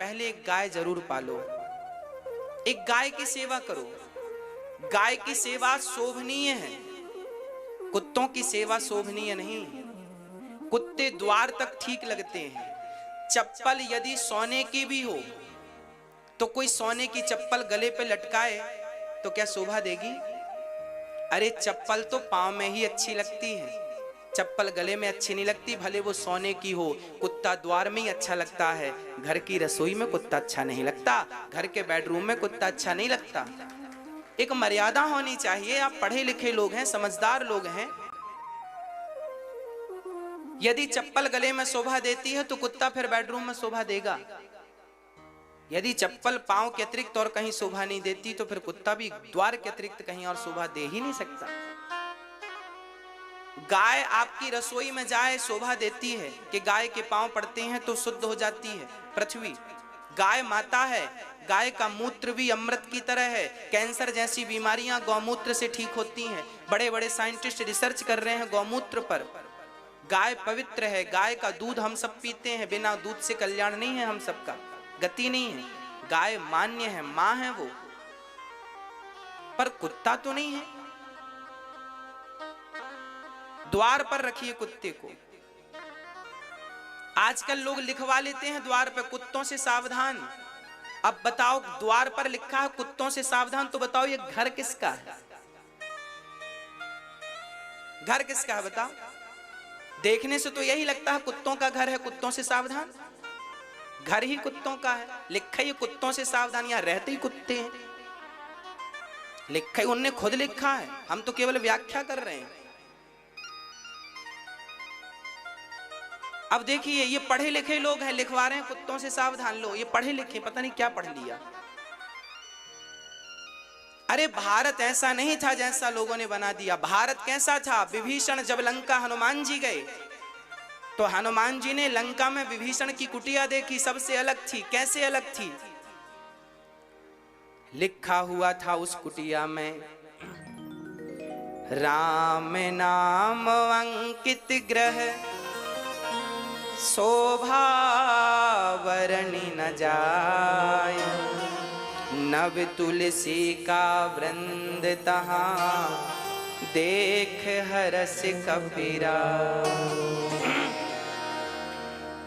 पहले एक गाय जरूर पालो, एक गाय की सेवा करो। गाय की सेवा शोभनीय है, कुत्तों की सेवा शोभनीय नहीं। कुत्ते द्वार तक ठीक लगते हैं। चप्पल यदि सोने की भी हो तो कोई सोने की चप्पल गले पे लटकाए तो क्या शोभा देगी? अरे चप्पल तो पांव में ही अच्छी लगती है, चप्पल गले में अच्छी नहीं लगती, भले वो सोने की हो। कुत्ता द्वार में ही अच्छा लगता है, घर की रसोई में कुत्ता अच्छा नहीं लगता, घर के बेडरूम में कुत्ता अच्छा नहीं लगता। एक मर्यादा होनी चाहिए। आप पढ़े लिखे लोग हैं, समझदार लोग हैं। यदि चप्पल गले में शोभा देती है तो कुत्ता फिर बेडरूम में शोभा देगा। यदि चप्पल पांव के अतिरिक्त और कहीं शोभा नहीं देती तो फिर कुत्ता भी द्वार के अतिरिक्त कहीं और शोभा दे ही नहीं सकता। गाय आपकी रसोई में जाए शोभा देती है कि गाय के पांव पड़ते हैं तो शुद्ध हो जाती है पृथ्वी। गाय माता है, गाय का मूत्र भी अमृत की तरह है। कैंसर जैसी बीमारियां गौमूत्र से ठीक होती हैं। बड़े बड़े साइंटिस्ट रिसर्च कर रहे हैं गौमूत्र पर। गाय पवित्र है, गाय का दूध हम सब पीते हैं, बिना दूध से कल्याण नहीं है, हम सबका गति नहीं है। गाय मान्य है, मां है वो, पर कुत्ता तो नहीं है। द्वार पर रखिए कुत्ते को। आजकल लोग लिखवा लेते हैं द्वार पर कुत्तों से सावधान। अब बताओ, द्वार पर लिखा है कुत्तों से सावधान, तो बताओ ये घर किसका है? घर किसका है बताओ? देखने से तो यही लगता है कुत्तों का घर है, कुत्तों से सावधान। घर ही कुत्तों का है, लिखा ही कुत्तों से सावधान, यहां रहते ही कुत्ते हैं। लिखा ही उनने खुद लिखा है, हम तो केवल व्याख्या कर रहे हैं। अब देखिए, ये पढ़े लिखे लोग हैं, लिखवा रहे हैं कुत्तों से सावधान। लो, ये पढ़े लिखे, पता नहीं क्या पढ़ लिया। अरे भारत ऐसा नहीं था जैसा लोगों ने बना दिया। भारत कैसा था? विभीषण जब लंका हनुमान जी गए तो हनुमान जी ने लंका में विभीषण की कुटिया देखी, सबसे अलग थी। कैसे अलग थी? लिखा हुआ था उस कुटिया में, राम नाम अंकित ग्रह, शोभा वर्णि न जाय, नव तुलसी का वृंद तहां, देख हरस कबीरा।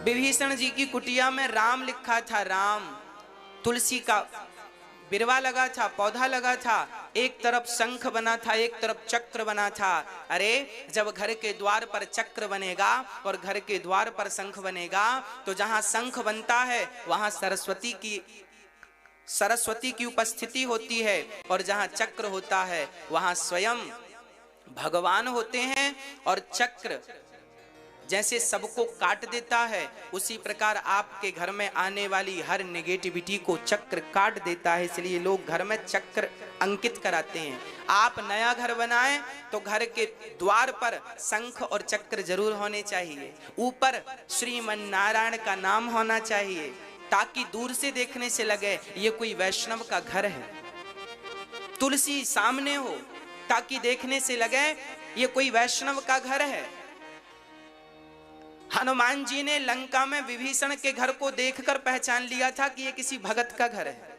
विभीषण जी की कुटिया में राम लिखा था, राम। तुलसी का बिरवा लगा था, पौधा लगा था, एक तरफ शंख बना था, एक तरफ चक्र बना था। अरे जब घर के द्वार पर चक्र बनेगा और घर के द्वार पर शंख बनेगा तो जहां शंख बनता है वहां सरस्वती की उपस्थिति होती है, और जहां चक्र होता है वहां स्वयं भगवान होते हैं। और चक्र जैसे सबको काट देता है, उसी प्रकार आपके घर में आने वाली हर नेगेटिविटी को चक्र काट देता है। इसलिए लोग घर में चक्र अंकित कराते हैं। आप नया घर बनाएं तो घर के द्वार पर शंख और चक्र जरूर होने चाहिए। ऊपर श्रीमन नारायण का नाम होना चाहिए, ताकि दूर से देखने से लगे ये कोई वैष्णव का घर है। तुलसी सामने हो ताकि देखने से लगे ये कोई वैष्णव का घर है। हनुमान जी ने लंका में विभीषण के घर को देखकर पहचान लिया था कि ये किसी भगत का घर है।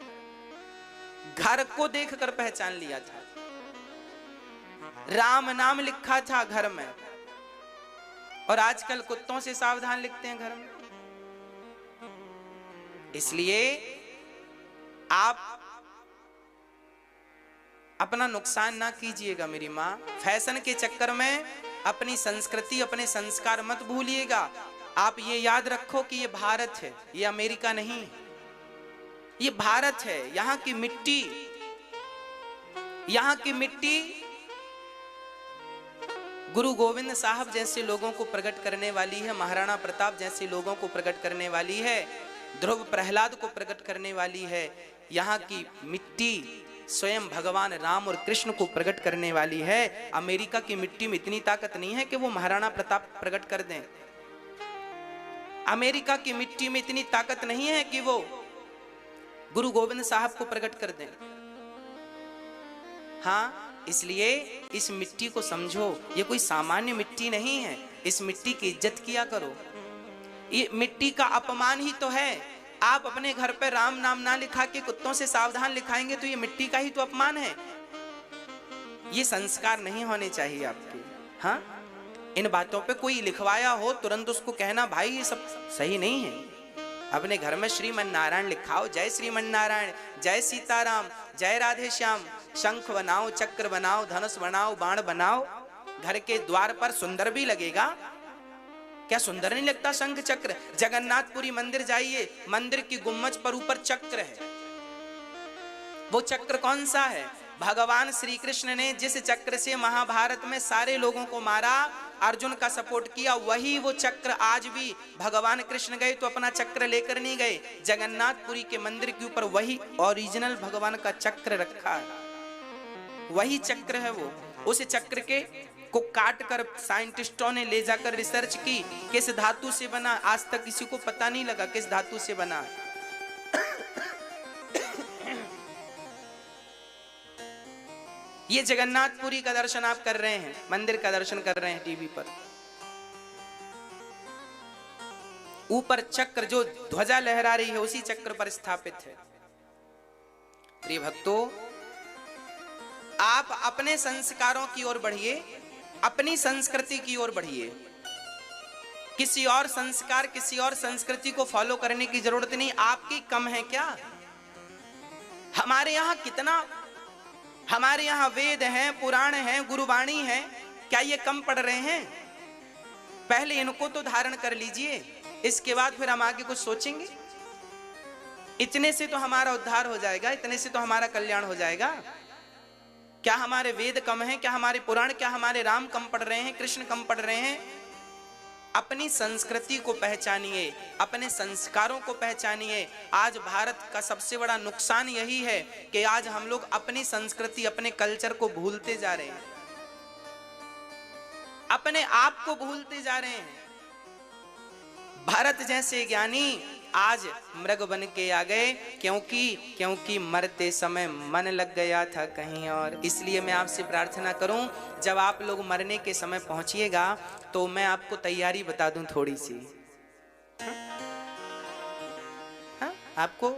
घर को देखकर पहचान लिया था। राम नाम लिखा था घर में, और आजकल कुत्तों से सावधान लिखते हैं घर में। इसलिए आप अपना नुकसान ना कीजिएगा मेरी मां। फैशन के चक्कर में अपनी संस्कृति, अपने संस्कार मत भूलिएगा। आप ये याद रखो कि ये भारत है, ये अमेरिका नहीं। ये भारत है। यहाँ की मिट्टी, यहाँ की मिट्टी गुरु गोविंद साहब जैसे लोगों को प्रकट करने वाली है, महाराणा प्रताप जैसे लोगों को प्रकट करने वाली है, ध्रुव प्रहलाद को प्रकट करने वाली है। यहाँ की मिट्टी स्वयं भगवान राम और कृष्ण को प्रकट करने वाली है। अमेरिका की मिट्टी में इतनी ताकत नहीं है कि वो महाराणा प्रताप प्रकट कर दें। अमेरिका की मिट्टी में इतनी ताकत नहीं है कि वो गुरु गोविंद साहब को प्रकट कर दें। हाँ, इसलिए इस मिट्टी को समझो, ये कोई सामान्य मिट्टी नहीं है। इस मिट्टी की इज्जत किया करो। ये मिट्टी का अपमान ही तो है आप अपने घर पे राम नाम ना लिखा के कुत्तों से सावधान लिखाएंगे तो ये मिट्टी का ही तो अपमान है। ये संस्कार नहीं होने चाहिए आपके। हाँ, इन बातों पे कोई लिखवाया हो तुरंत उसको कहना भाई ये सब सही नहीं है। अपने घर में श्रीमन नारायण लिखाओ, जय श्रीमन नारायण, जय सीताराम, जय राधे श्याम, शंख बनाओ, चक्र बनाओ, धनुष बनाओ, बाण बनाओ। घर के द्वार पर सुंदर भी लगेगा। क्या सुंदर नहीं लगता शंख चक्र? जगन्नाथपुरी मंदिर जाइए, मंदिर की गुम्मज पर ऊपर चक्र है। वो चक्र कौन सा है? भगवान श्री कृष्ण ने जिस चक्र से महाभारत में सारे लोगों को मारा, अर्जुन का सपोर्ट किया, वही वो चक्र आज भी भगवान कृष्ण गए तो अपना चक्र लेकर नहीं गए। जगन्नाथपुरी के मंदिर के ऊपर वही ओरिजिनल भगवान का चक्र रखा है, वही चक्र है वो। उस चक्र के को काट कर साइंटिस्टों ने ले जाकर रिसर्च की किस धातु से बना, आज तक किसी को पता नहीं लगा किस धातु से बना। ये जगन्नाथपुरी का दर्शन आप कर रहे हैं, मंदिर का दर्शन कर रहे हैं टीवी पर। ऊपर चक्र जो ध्वजा लहरा रही है उसी चक्र पर स्थापित है। प्रिय भक्तों, आप अपने संस्कारों की ओर बढ़िए, अपनी संस्कृति की ओर बढ़िए। किसी और संस्कार, किसी और संस्कृति को फॉलो करने की जरूरत नहीं। आपकी कम है क्या? हमारे यहाँ कितना, हमारे यहाँ वेद हैं, पुराण हैं, गुरुवाणी हैं, क्या ये कम पढ़ रहे हैं? पहले इनको तो धारण कर लीजिए, इसके बाद फिर हम आगे कुछ सोचेंगे। इतने से तो हमारा उद्धार हो जाएगा, इतने से तो हमारा कल्याण हो जाएगा। क्या हमारे वेद कम हैं? क्या हमारे पुराण, क्या हमारे राम कम पढ़ रहे हैं, कृष्ण कम पढ़ रहे हैं? अपनी संस्कृति को पहचानिए, अपने संस्कारों को पहचानिए। आज भारत का सबसे बड़ा नुकसान यही है कि आज हम लोग अपनी संस्कृति, अपने कल्चर को भूलते जा रहे हैं, अपने आप को भूलते जा रहे हैं। भारत जैसे ज्ञानी आज मृग बन के आ गए, क्योंकि मरते समय मन लग गया था कहीं और। इसलिए मैं आपसे प्रार्थना करूं, जब आप लोग मरने के समय पहुंचिएगा तो मैं आपको तैयारी बता दूं थोड़ी सी। हाँ? आपको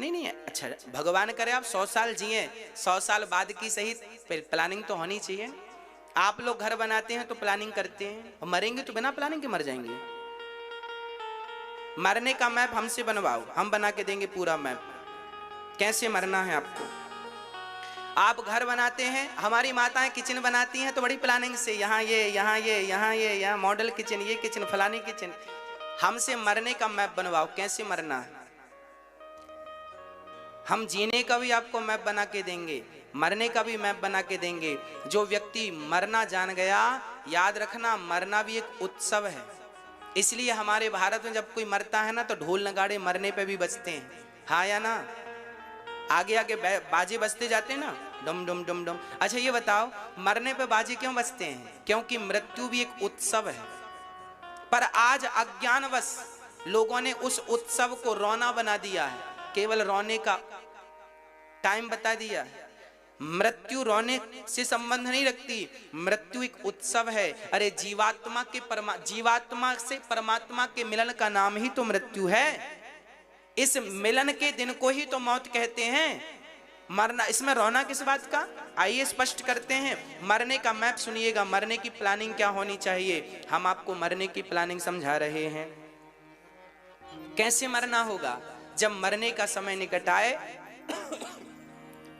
नहीं, अच्छा भगवान करे आप 100 साल जिए, 100 साल बाद की सही प्लानिंग तो होनी चाहिए। आप लोग घर बनाते हैं तो प्लानिंग करते हैं, और मरेंगे तो बिना प्लानिंग के मर जाएंगे। मरने का मैप हमसे बनवाओ, हम बना के देंगे पूरा मैप, कैसे मरना है आपको। आप घर बनाते हैं, हमारी माताएं किचन बनाती हैं तो बड़ी प्लानिंग से, यहाँ ये, यहाँ ये, यहाँ ये, यहाँ मॉडल किचन, ये किचन, फलानी किचन। हमसे मरने का मैप बनवाओ, कैसे मरना है। हम जीने का भी आपको मैप बना के देंगे, मरने का भी मैप बना के देंगे। जो व्यक्ति मरना जान गया, याद रखना मरना भी एक उत्सव है। इसलिए हमारे भारत में जब कोई मरता है ना तो ढोल नगाड़े मरने पे भी बजते हैं, हाँ या ना? आगे आगे बाजे बजते जाते हैं ना, डम डम डम डम। अच्छा ये बताओ, मरने पे बाजे क्यों बजते हैं? क्योंकि मृत्यु भी एक उत्सव है। पर आज अज्ञानवश लोगों ने उस उत्सव को रोना बना दिया है, केवल रोने का टाइम बता दिया है। मृत्यु रोने से संबंध नहीं रखती, मृत्यु एक उत्सव है। अरे जीवात्मा से परमात्मा के मिलन का नाम ही तो मृत्यु है। इस मिलन के दिन को ही तो मौत कहते हैं। मरना, इसमें रोना किस बात का? आइए स्पष्ट करते हैं। मरने का मैप सुनिएगा, मरने की प्लानिंग क्या होनी चाहिए। हम आपको मरने की प्लानिंग समझा रहे हैं। कैसे मरना होगा? जब मरने का समय निकट आए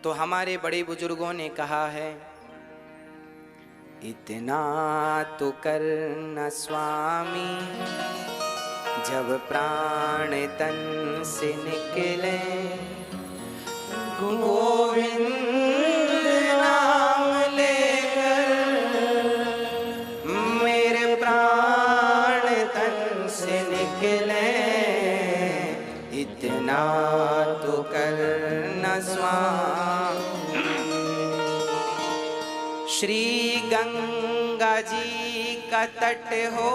तो हमारे बड़े बुजुर्गों ने कहा है, इतना तो करना स्वामी, जब प्राण तन से निकले, गोविंद नाम लेकर मेरे प्राण तन से निकले, इतना तो करना स्वामी। श्री गंगा जी का तट हो,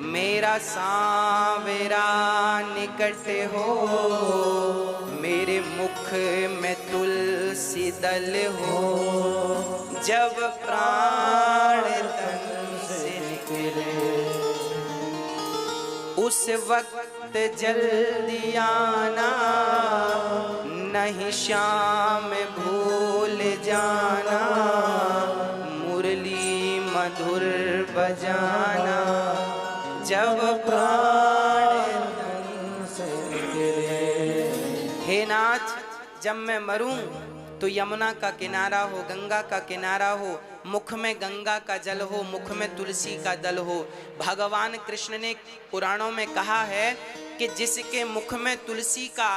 मेरा सांवरा निकट हो, मेरे मुख में तुलसी दल हो, जब प्राण तन से निकले, उस वक्त जल्दी आना, नहीं शाम भूल जाना, मुरली मधुर बजाना, जब प्राण से गिरे। हे नाथ, जब मैं मरूं तो यमुना का किनारा हो, गंगा का किनारा हो, मुख में गंगा का जल हो, मुख में तुलसी का दल हो। भगवान कृष्ण ने पुराणों में कहा है कि जिसके मुख में तुलसी का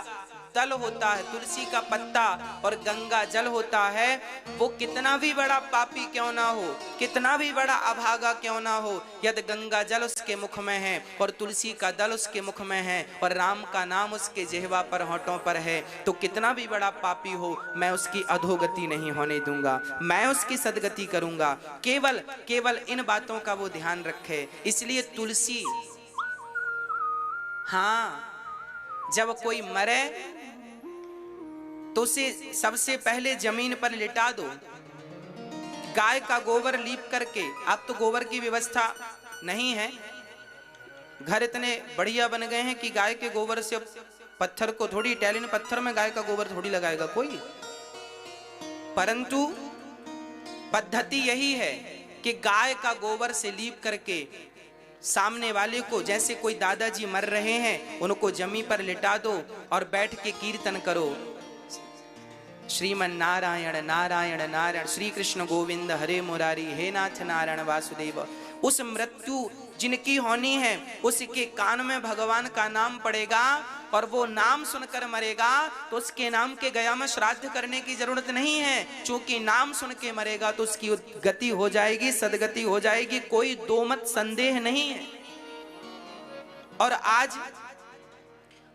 दल होता है, तुलसी का पत्ता और गंगा जल होता है, वो कितना भी बड़ा पापी क्यों ना हो, कितना भी बड़ा अभागा क्यों ना हो, यदि गंगा जल उसके मुख में है और तुलसी का दल उसके मुख में है और राम का नाम उसके जिह्वा पर, होठों पर है, तो कितना भी बड़ा पापी हो, मैं उसकी अधोगति नहीं होने दूंगा, मैं उसकी सदगति करूंगा। केवल केवल इन बातों का वो ध्यान रखे। इसलिए तुलसी, हाँ, जब कोई मरे तो उसे सबसे पहले जमीन पर लिटा दो, गाय का गोबर लीप करके। अब तो गोबर की व्यवस्था नहीं है, घर इतने बढ़िया बन गए हैं कि गाय के गोबर से पत्थर को थोड़ी, इटालियन पत्थर में गाय का गोबर थोड़ी लगाएगा कोई, परंतु पद्धति यही है कि गाय का गोबर से लीप करके सामने वाले को, जैसे कोई दादाजी मर रहे हैं, उनको जमी पर लिटा दो और बैठ के कीर्तन करो, श्रीमन नारायण नारायण नारायण, श्री कृष्ण गोविंद हरे मुरारी, हे नाथ नारायण वासुदेव। उस मृत्यु जिनकी होनी है उसके कान में भगवान का नाम पड़ेगा और वो नाम सुनकर मरेगा, तो उसके नाम के गया में श्राद्ध करने की जरूरत नहीं है, क्योंकि नाम सुन के मरेगा तो उसकी गति हो जाएगी, सदगति हो जाएगी, कोई दो मत संदेह नहीं है। और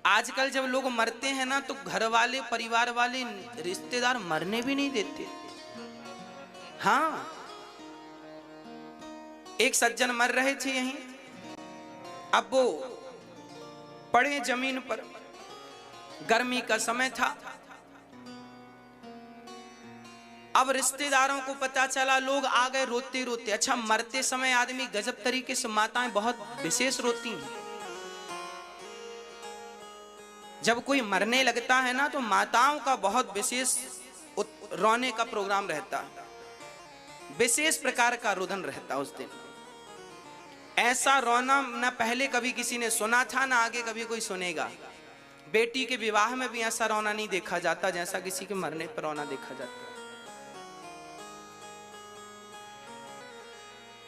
आजकल जब लोग मरते हैं ना, तो घर वाले, परिवार वाले, रिश्तेदार मरने भी नहीं देते। हाँ, एक सज्जन मर रहे थे यहीं, अब वो पड़े जमीन पर, गर्मी का समय था, अब रिश्तेदारों को पता चला, लोग आ गए रोते रोते। अच्छा, मरते समय आदमी गजब तरीके से, माताएं बहुत विशेष रोती हैं। जब कोई मरने लगता है ना, तो माताओं का बहुत विशेष रोने का प्रोग्राम रहता है, विशेष प्रकार का रुदन रहता उस दिन। ऐसा रोना ना पहले कभी किसी ने सुना था, ना आगे कभी कोई सुनेगा। बेटी के विवाह में भी ऐसा रोना नहीं देखा जाता जैसा किसी के मरने पर रोना देखा जाता।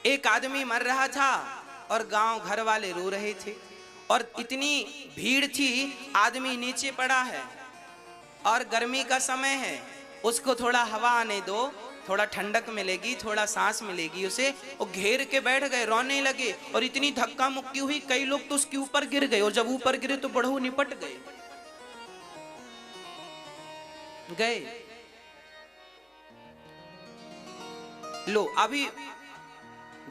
एक आदमी मर रहा था और गांव घर वाले रो रहे थे, और इतनी भीड़ थी, आदमी नीचे पड़ा है और गर्मी का समय है, उसको थोड़ा हवा आने दो, थोड़ा ठंडक मिलेगी, थोड़ा सांस मिलेगी उसे। वो घेर के बैठ गए, रोने लगे, और इतनी धक्का मुक्की हुई, कई लोग तो उसके ऊपर गिर गए, और जब ऊपर गिरे तो बढ़ो निपट गए। लो, अभी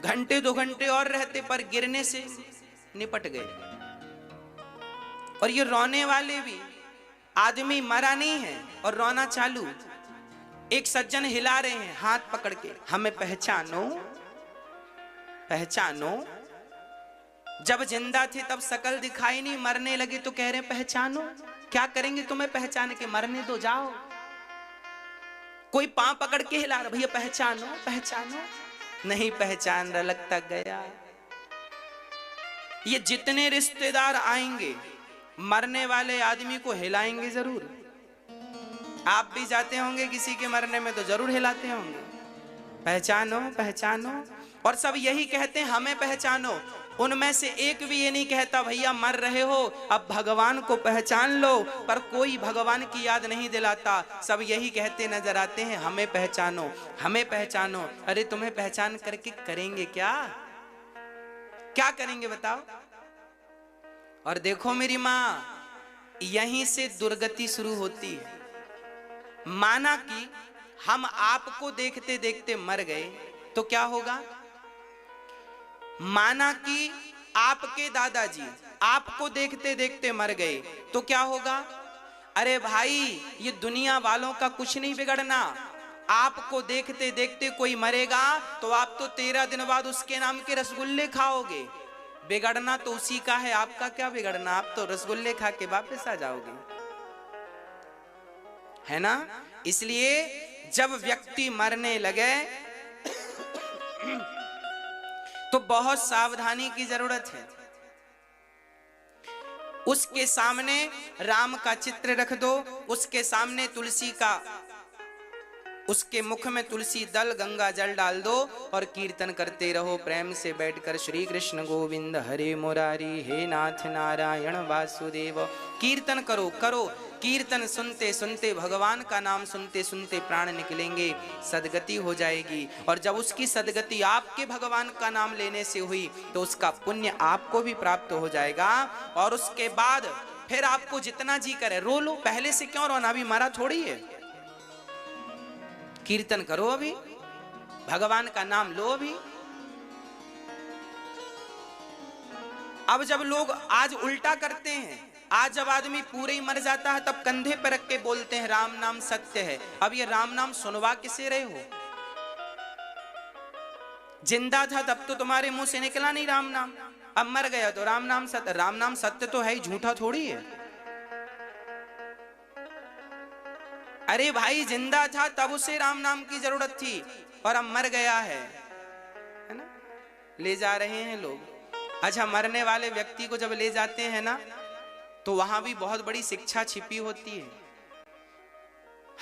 घंटे 2 घंटे और रहते, पर गिरने से निपट गए। और ये रोने वाले भी, आदमी मरा नहीं है और रोना चालू। एक सज्जन हिला रहे हैं हाथ पकड़ के, हमें पहचानो पहचानो। जब जिंदा थे तब शकल दिखाई नहीं, मरने लगे तो कह रहे हैं पहचानो। क्या करेंगे तुम्हें पहचान के, मरने दो, जाओ। कोई पांव पकड़ के हिला रहा, भैया पहचानो पहचानो, नहीं पहचान रहा, लगता गया। ये जितने रिश्तेदार आएंगे, मरने वाले आदमी को हिलाएंगे जरूर। आप भी जाते होंगे किसी के मरने में तो जरूर हिलाते होंगे, पहचानो पहचानो। और सब यही कहते हैं हमें पहचानो। उनमें से एक भी ये नहीं कहता भैया मर रहे हो, अब भगवान को पहचान लो, पर कोई भगवान की याद नहीं दिलाता। सब यही कहते नजर आते हैं हमें पहचानो हमें पहचानो। अरे तुम्हें पहचान करके करेंगे क्या, क्या करेंगे बताओ। और देखो मेरी माँ, यहीं से दुर्गति शुरू होती है। माना कि हम आपको देखते देखते मर गए तो क्या होगा। माना कि आपके दादाजी आपको देखते देखते मर गए तो क्या होगा। अरे भाई, ये दुनिया वालों का कुछ नहीं बिगड़ना। आपको देखते देखते कोई मरेगा तो आप तो 13 दिन बाद उसके नाम के रसगुल्ले खाओगे। बिगड़ना तो उसी का है, आपका क्या बिगड़ना, आप तो रसगुल्ले खा के वापस आ जाओगे, है ना। इसलिए जब व्यक्ति मरने लगे तो बहुत सावधानी की जरूरत है। उसके सामने राम का चित्र रख दो, उसके सामने तुलसी का, उसके मुख में तुलसी दल गंगा जल डाल दो और कीर्तन करते रहो प्रेम से बैठकर, श्री कृष्ण गोविंद हरे मुरारी, हे नाथ नारायण वासुदेव। कीर्तन करो करो, कीर्तन सुनते सुनते, भगवान का नाम सुनते सुनते प्राण निकलेंगे, सदगति हो जाएगी। और जब उसकी सदगति आपके भगवान का नाम लेने से हुई तो उसका पुण्य आपको भी प्राप्त हो जाएगा। और उसके बाद फिर आपको जितना जी करे रो लो, पहले से क्यों रोना, अभी मरा थोड़ी है। कीर्तन करो, अभी भगवान का नाम लो अभी। अब जब लोग आज उल्टा करते हैं, आज जब आदमी पूरे ही मर जाता है तब कंधे पर रख के बोलते हैं राम नाम सत्य है। अब ये राम नाम सुनवा किसे रहे हो? जिंदा था तब तो तुम्हारे मुंह से निकला नहीं राम नाम, अब मर गया तो राम नाम सत्य। राम नाम सत्य तो है ही, झूठा थोड़ी है। अरे भाई जिंदा था तब उसे राम नाम की जरूरत थी और अब मर गया है ना, ले जा रहे हैं लोग। अच्छा, मरने वाले व्यक्ति को जब ले जाते हैं ना तो वहां भी बहुत बड़ी शिक्षा छिपी होती है।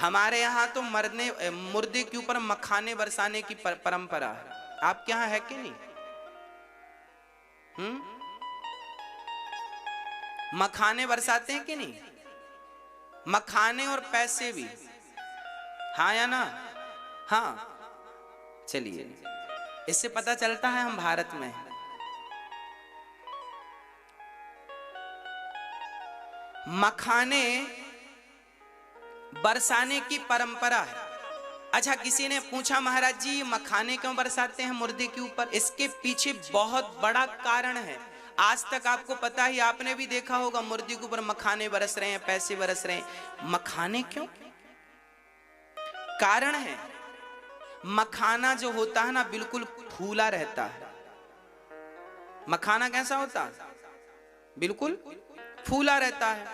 हमारे यहाँ तो मुर्दे के ऊपर मखाने बरसाने की परंपरा है, आपके यहाँ है कि नहीं? मखाने बरसाते हैं कि नहीं? मखाने और पैसे भी, हाँ या ना? हाँ, चलिए, इससे पता चलता है हम भारत में हैं। मखाने बरसाने की परंपरा है। अच्छा, किसी ने पूछा महाराज जी मखाने क्यों बरसाते हैं मुर्दे के ऊपर? इसके पीछे बहुत बड़ा कारण है। आज तक आपको पता ही, आपने भी देखा होगा मुर्दे के ऊपर मखाने बरस रहे हैं, पैसे बरस रहे हैं। मखाने क्यों? कारण है, मखाना जो होता है ना बिल्कुल फूला रहता है। मखाना कैसा होता है? बिल्कुल फूला रहता है।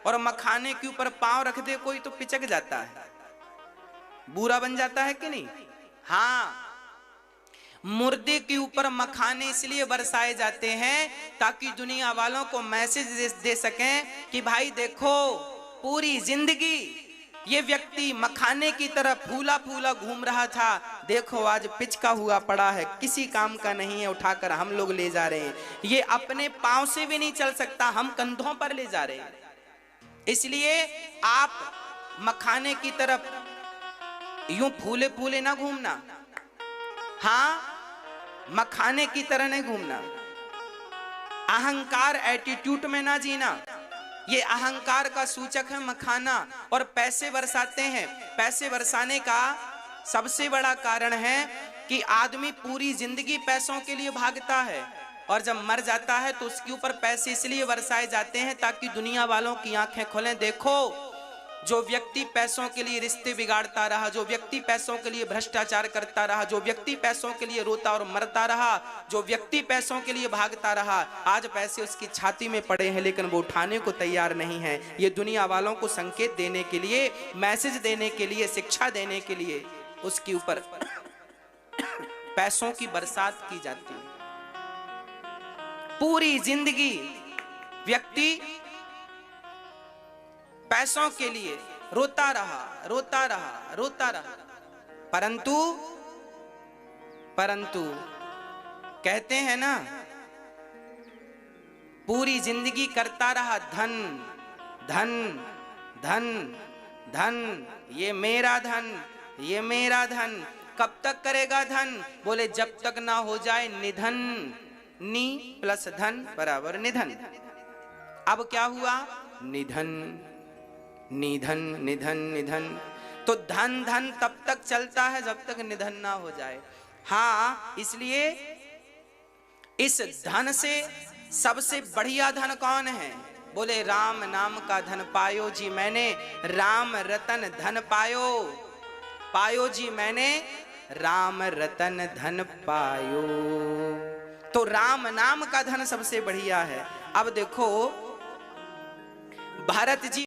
और मखाने के ऊपर पांव रख दे कोई तो पिचक जाता है, बुरा बन जाता है कि नहीं? हाँ, मुर्दे के ऊपर मखाने इसलिए बरसाए जाते हैं ताकि दुनिया वालों को मैसेज दे सकें कि भाई देखो, पूरी जिंदगी ये व्यक्ति मखाने की तरह फूला फूला घूम रहा था, देखो आज पिचका हुआ पड़ा है, किसी काम का नहीं है, उठाकर हम लोग ले जा रहे हैं। ये अपने पांव से भी नहीं चल सकता, हम कंधों पर ले जा रहे हैं। इसलिए आप मखाने की तरफ यूं फूले फूले ना घूमना, हाँ, मखाने की तरह नहीं घूमना। अहंकार एटीट्यूड में ना जीना, ये अहंकार का सूचक है मखाना। और पैसे बरसाते हैं, पैसे बरसाने का सबसे बड़ा कारण है कि आदमी पूरी जिंदगी पैसों के लिए भागता है और जब मर जाता है तो उसके ऊपर पैसे इसलिए बरसाए जाते हैं ताकि दुनिया वालों की आंखें खुलें। देखो, जो व्यक्ति पैसों के लिए रिश्ते बिगाड़ता रहा, जो व्यक्ति पैसों के लिए भ्रष्टाचार करता रहा, जो व्यक्ति पैसों के लिए रोता और मरता रहा, जो व्यक्ति पैसों के लिए भागता रहा, आज पैसे उसकी छाती में पड़े हैं लेकिन वो उठाने को तैयार नहीं है। ये दुनिया वालों को संकेत देने के लिए, मैसेज देने के लिए, शिक्षा देने के लिए उसके ऊपर पैसों की बरसात की जाती है। पूरी जिंदगी व्यक्ति पैसों के लिए रोता रहा, रोता रहा, रोता रहा, परंतु कहते हैं ना, पूरी जिंदगी करता रहा धन धन धन धन, ये मेरा धन, ये मेरा धन। कब तक करेगा धन? बोले जब तक ना हो जाए निधन। नी प्लस धन बराबर निधन। अब क्या हुआ? निधन, निधन, निधन, निधन। तो धन धन तब तक चलता है जब तक निधन ना हो जाए। हाँ, इसलिए इस धन से सबसे बढ़िया धन कौन है? बोले राम नाम का धन पायो जी मैंने, राम रतन धन पायो, पायो जी मैंने, राम रतन धन पायो। तो राम नाम का धन सबसे बढ़िया है। अब देखो भरत जी